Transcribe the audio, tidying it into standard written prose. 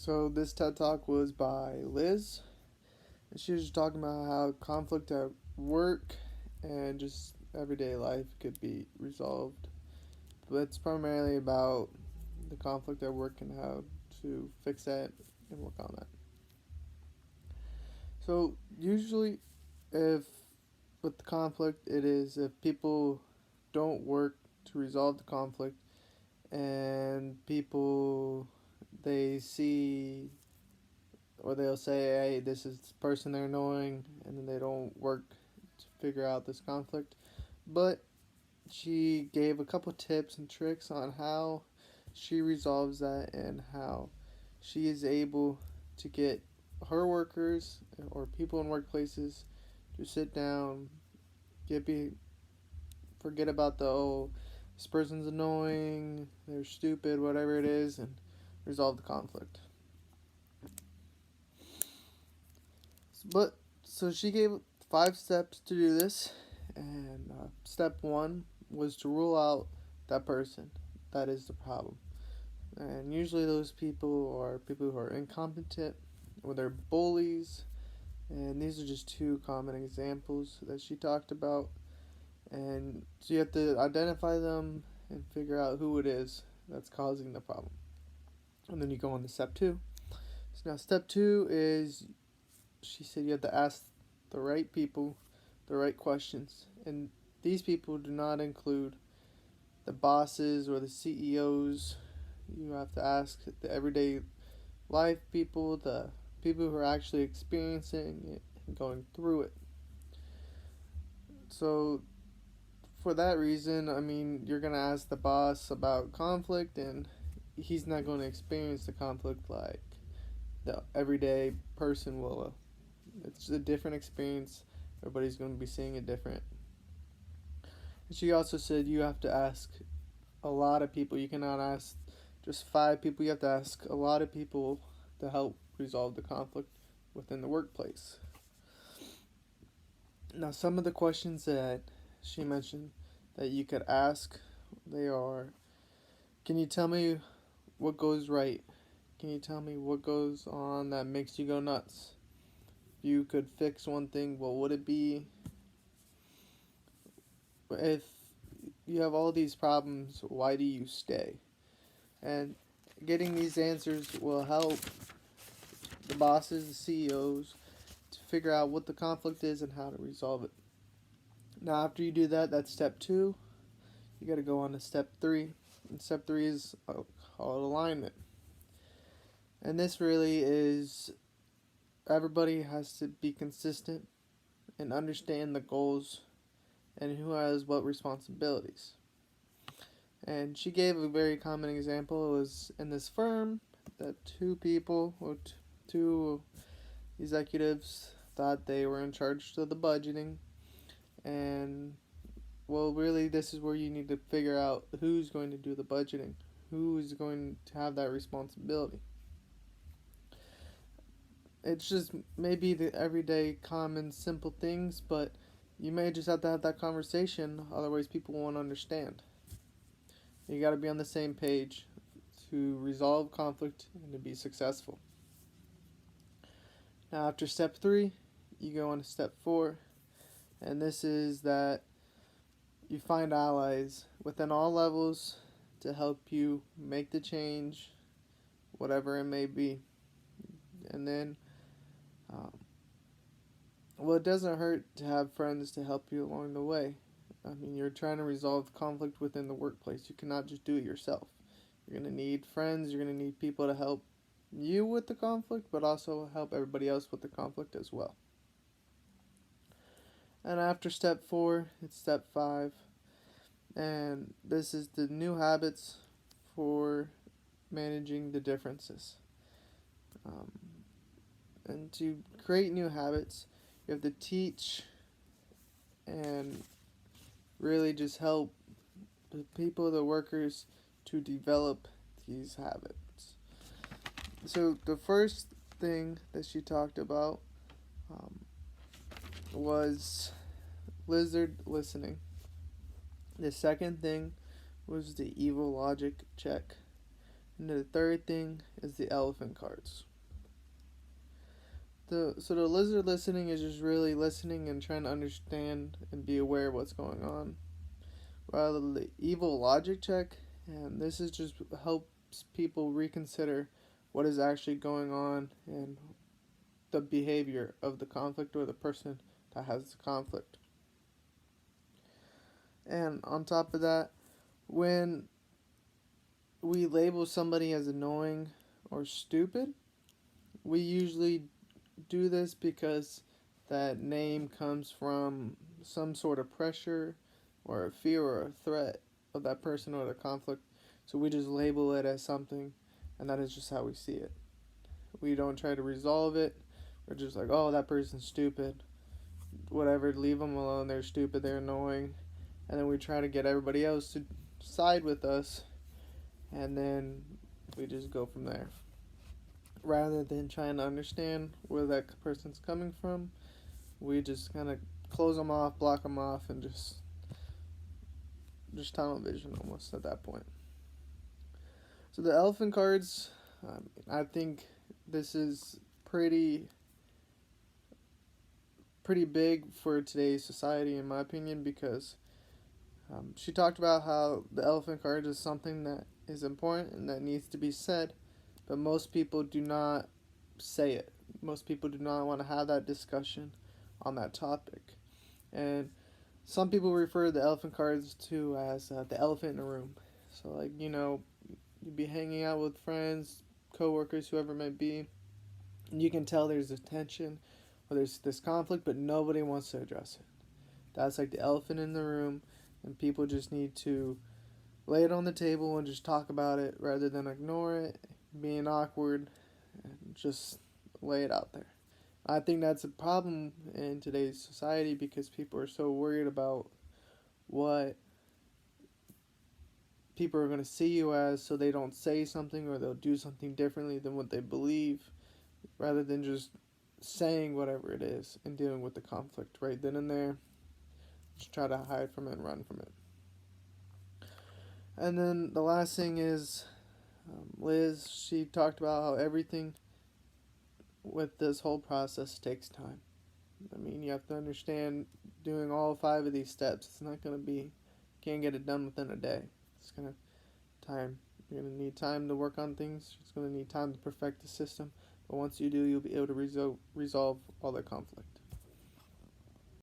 So this TED Talk was by Liz, and she was just talking about how conflict at work and just everyday life could be resolved. But it's primarily about the conflict at work and how to fix that and work on that. So usually, if with the conflict, it is if people don't work to resolve the conflict, and people they see or they'll say, hey, this is the person they're annoying, and then they don't work to figure out this conflict. But she gave a couple tips and tricks on how she resolves that and how she is able to get her workers or people in workplaces to sit down, get be forget about the this person's annoying, they're stupid, whatever it is, and resolve the conflict. But so she gave 5 steps to do this, and step one was to rule out that person. That is the problem, and usually those people are people who are incompetent or they're bullies, and these are just two common examples that she talked about. And so you have to identify them and figure out who it is that's causing the problem, and then you go on to step two. So now step two is she said you have to ask the right people the right questions. And these people do not include the bosses or the CEOs. You have to ask the everyday life people, the people who are actually experiencing it and going through it. So, for that reason, I mean, you're going to ask the boss about conflict, and he's not going to experience the conflict like the everyday person will. It's a different experience. Everybody's going to be seeing it different. And she also said you have to ask a lot of people. You cannot ask just 5 people. You have to ask a lot of people to help resolve the conflict within the workplace. Now, some of the questions that she mentioned that you could ask, they are, can you tell me what goes right? Can you tell me what goes on that makes you go nuts? If you could fix one thing, what would it be? If you have all these problems, why do you stay? And getting these answers will help the bosses, the CEOs, to figure out what the conflict is and how to resolve it. Now, after you do that, that's step two. You got to go on to step three. And step three is called alignment. And this really is everybody has to be consistent and understand the goals and who has what responsibilities. And she gave a very common example. It was in this firm that 2 people or two executives thought they were in charge of the budgeting. And well, really, this is where you need to figure out who's going to do the budgeting, who is going to have that responsibility. It's just maybe the everyday, common, simple things, but you may just have to have that conversation, otherwise, people won't understand. You got to be on the same page to resolve conflict and to be successful. Now, after step three, you go on to step four, and this is that you find allies within all levels to help you make the change, whatever it may be. And then, well, it doesn't hurt to have friends to help you along the way. I mean, you're trying to resolve conflict within the workplace. You cannot just do it yourself. You're going to need friends, you're going to need people to help you with the conflict, but also help everybody else with the conflict as well. And after step four, it's step five. And this is the new habits for managing the differences. And to create new habits, you have to teach and really just help the people, the workers, to develop these habits. So the first thing that she talked about was lizard listening. The second thing was the evil logic check. And the third thing is the elephant cards. So the lizard listening is just really listening and trying to understand and be aware of what's going on. While the evil logic check, and this is just helps people reconsider what is actually going on and the behavior of the conflict or the person that has the conflict. And on top of that, when we label somebody as annoying or stupid, we usually do this because that name comes from some sort of pressure or a fear or a threat of that person or the conflict. So we just label it as something, and that is just how we see it. We don't try to resolve it. We're just like, oh, that person's stupid. Whatever, leave them alone. They're stupid, they're annoying. And then we try to get everybody else to side with us, and then we just go from there. Rather than trying to understand where that person's coming from, we just kind of close them off, block them off, and just tunnel vision almost at that point. So the elephant cards, I think this is pretty big for today's society, in my opinion, because she talked about how the elephant card is something that is important and that needs to be said, but most people do not say it. Most people do not want to have that discussion on that topic. And some people refer the elephant cards to as the elephant in the room. So, like, you'd be hanging out with friends, coworkers, whoever it may be, and you can tell there's a tension or there's this conflict, but nobody wants to address it. That's like the elephant in the room, and people just need to lay it on the table and just talk about it rather than ignore it, being awkward, and just lay it out there. I think that's a problem in today's society because people are so worried about what people are going to see you as, so they don't say something or they'll do something differently than what they believe, rather than just saying whatever it is and dealing with the conflict right then and there. Just try to hide from it and run from it. And then the last thing is Liz. She talked about how everything with this whole process takes time. I mean, you have to understand doing all 5 of these steps. It's not going to be, can't get it done within a day. It's going to time. You're going to need time to work on things. It's going to need time to perfect the system. But once you do, you'll be able to resolve all the conflict.